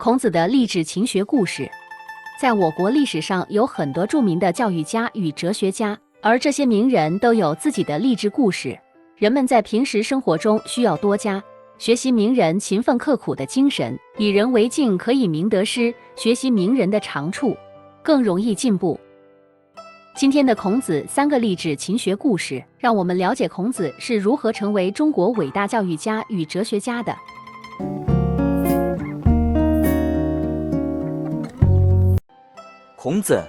孔子的励志勤学故事。在我国历史上有很多著名的教育家与哲学家，而这些名人都有自己的励志故事。人们在平时生活中需要多加学习名人勤奋刻苦的精神，以人为镜，可以明得失，学习名人的长处，更容易进步。今天的孔子3个励志勤学故事，让我们了解孔子是如何成为中国伟大教育家与哲学家的。孔子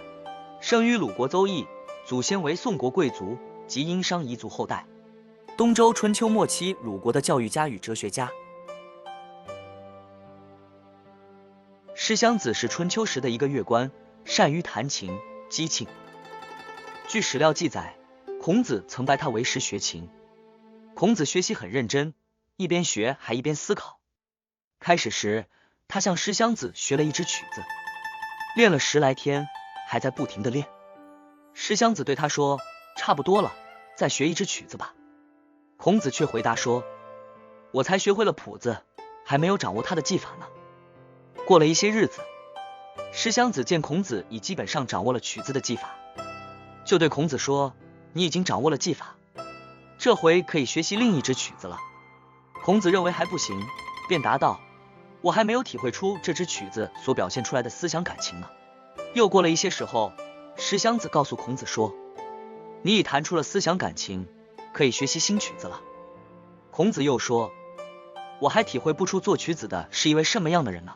生于鲁国邹邑，祖先为宋国贵族及殷商彝族后代，东周春秋末期鲁国的教育家与哲学家。师襄子是春秋时的一个乐官，善于弹琴击磬。据史料记载，孔子曾拜他为师学琴。孔子学习很认真，一边学还一边思考。开始时，他向师襄子学了一支曲子，练了10来天，还在不停地练。师襄子对他说：“差不多了，再学一支曲子吧。”孔子却回答说：“我才学会了谱子，还没有掌握他的技法呢。”过了一些日子，师襄子见孔子已基本上掌握了曲子的技法，就对孔子说：“你已经掌握了技法，这回可以学习另一支曲子了。”孔子认为还不行，便答道：“我还没有体会出这支曲子所表现出来的思想感情呢。”又过了一些时候，师襄子告诉孔子说：“你已弹出了思想感情，可以学习新曲子了。”孔子又说：“我还体会不出作曲子的是一位什么样的人呢。”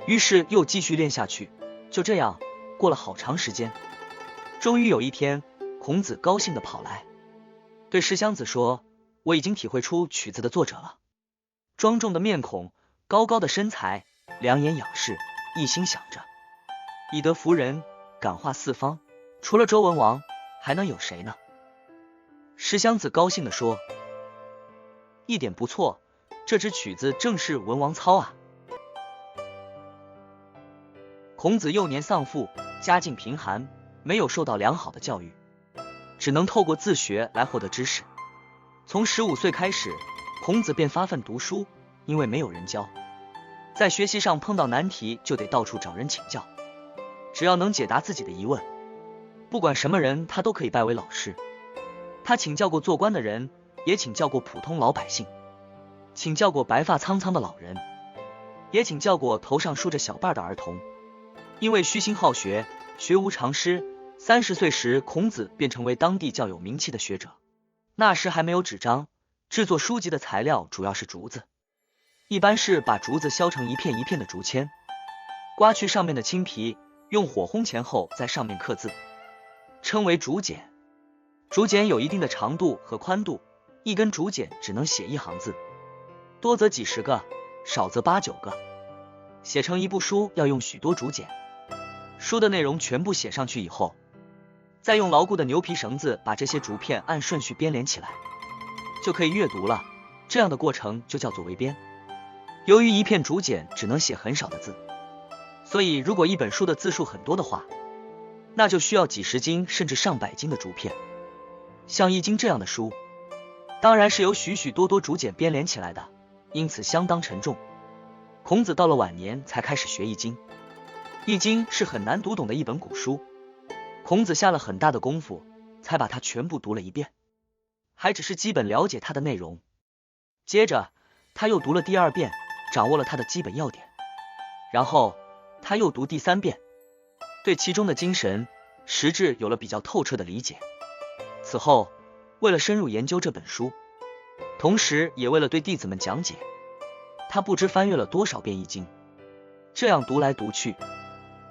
于是又继续练下去。就这样过了好长时间，终于有一天，孔子高兴地跑来，对师襄子说：“我已经体会出曲子的作者了。”庄重的面孔，高高的身材，两眼仰视，一心想着以德服人，感化四方，除了周文王还能有谁呢？师襄子高兴地说：“一点不错，这支曲子正是文王操啊。”孔子幼年丧父，家境贫寒，没有受到良好的教育，只能透过自学来获得知识。从15岁开始，孔子便发奋读书，因为没有人教，在学习上碰到难题就得到处找人请教，只要能解答自己的疑问，不管什么人他都可以拜为老师。他请教过做官的人，也请教过普通老百姓，请教过白发苍苍的老人，也请教过头上梳着小瓣的儿童。因为虚心好学，学无常师，30岁时孔子便成为当地较有名气的学者。那时还没有纸张，制作书籍的材料主要是竹子，一般是把竹子削成一片一片的竹签，刮去上面的青皮，用火烘前后在上面刻字，称为竹简。竹简有一定的长度和宽度，一根竹简只能写1行字，多则几十个，少则8、9个。写成一部书要用许多竹简，书的内容全部写上去以后，再用牢固的牛皮绳子把这些竹片按顺序编连起来，就可以阅读了。这样的过程就叫做围编。由于一片竹简只能写很少的字，所以如果一本书的字数很多的话，那就需要几十斤甚至上百斤的竹片。像《易经》这样的书，当然是由许许多多竹简编连起来的，因此相当沉重。孔子到了晚年才开始学《易经》。《易经》是很难读懂的一本古书，孔子下了很大的功夫，才把它全部读了一遍，还只是基本了解它的内容。接着他又读了第2遍，掌握了它的基本要点，然后他又读第3遍，对其中的精神实质有了比较透彻的理解。此后为了深入研究这本书，同时也为了对弟子们讲解，他不知翻阅了多少遍《易经》，这样读来读去，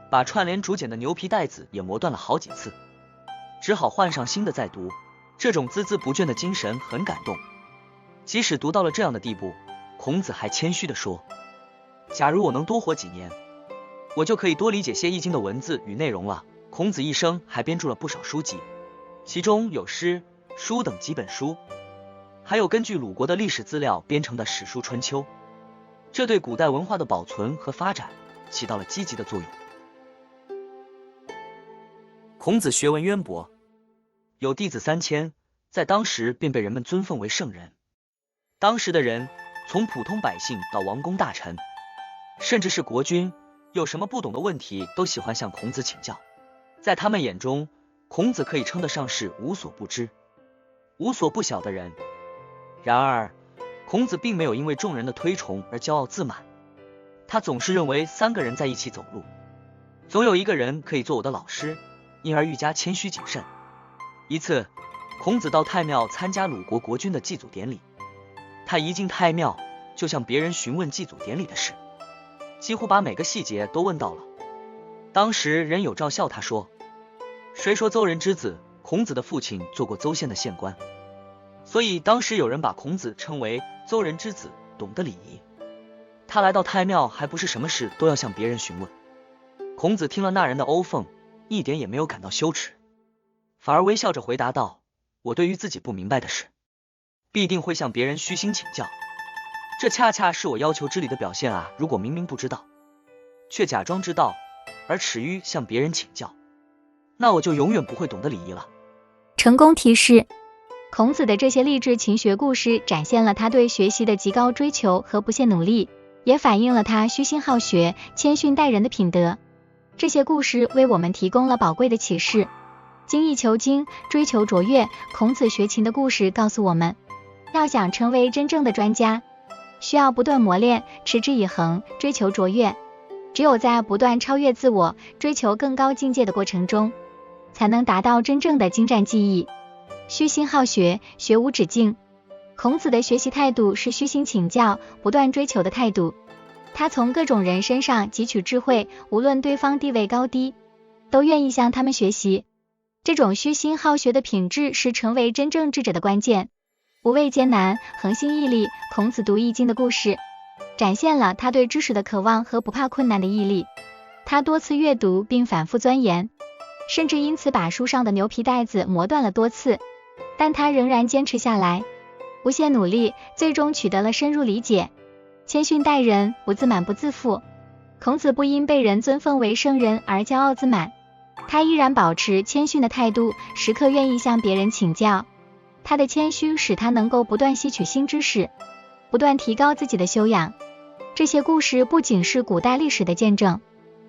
把串联竹简的牛皮带子也磨断了好几次，只好换上新的再读。这种孜孜不倦的精神很感动。即使读到了这样的地步，孔子还谦虚地说：“假如我能多活几年，我就可以多理解些《易经》的文字与内容了。”孔子一生还编著了不少书籍，其中有诗、书等几本书，还有根据鲁国的历史资料编成的史书《春秋》。这对古代文化的保存和发展起到了积极的作用。孔子学问渊博，有弟子3000，在当时便被人们尊奉为圣人。当时的人，从普通百姓到王公大臣，甚至是国君，有什么不懂的问题都喜欢向孔子请教。在他们眼中，孔子可以称得上是无所不知、无所不晓的人。然而，孔子并没有因为众人的推崇而骄傲自满，他总是认为3个人在一起走路，总有一个人可以做我的老师，因而愈加谦虚谨慎。一次，孔子到太庙参加鲁国国君的祭祖典礼，他一进太庙就向别人询问祭祖典礼的事，几乎把每个细节都问到了。当时人有嘲笑他说，谁说邹人之子孔子的父亲做过邹县的县官，所以当时有人把孔子称为邹人之子，懂得礼仪。他来到太庙还不是什么事都要向别人询问。孔子听了那人的欧讽，一点也没有感到羞耻，反而微笑着回答道，我对于自己不明白的事，必定会向别人虚心请教，这恰恰是我要求之礼的表现啊！如果明明不知道，却假装知道，而耻于向别人请教，那我就永远不会懂得礼仪了。成功提示：孔子的这些励志勤学故事展现了他对学习的极高追求和不懈努力，也反映了他虚心好学、谦逊待人的品德。这些故事为我们提供了宝贵的启示。精益求精，追求卓越。孔子学勤的故事告诉我们，要想成为真正的专家，需要不断磨练，持之以恒，追求卓越。只有在不断超越自我，追求更高境界的过程中，才能达到真正的精湛技艺。虚心好学，学无止境。孔子的学习态度是虚心请教、不断追求的态度。他从各种人身上汲取智慧，无论对方地位高低，都愿意向他们学习。这种虚心好学的品质是成为真正智者的关键。不畏艰难，恒心毅力。孔子读易经的故事展现了他对知识的渴望和不怕困难的毅力。他多次阅读并反复钻研，甚至因此把书上的牛皮带子磨断了多次，但他仍然坚持下来，不懈努力，最终取得了深入理解。谦逊待人，不自满不自负。孔子不因被人尊奉为圣人而骄傲自满，他依然保持谦逊的态度，时刻愿意向别人请教。他的谦虚使他能够不断吸取新知识，不断提高自己的修养。这些故事不仅是古代历史的见证，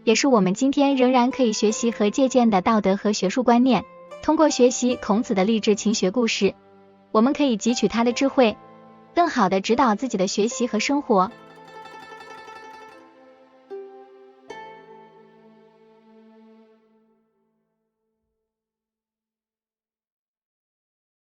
也是我们今天仍然可以学习和借鉴的道德和学术观念。通过学习孔子的励志勤学故事，我们可以汲取他的智慧，更好地指导自己的学习和生活。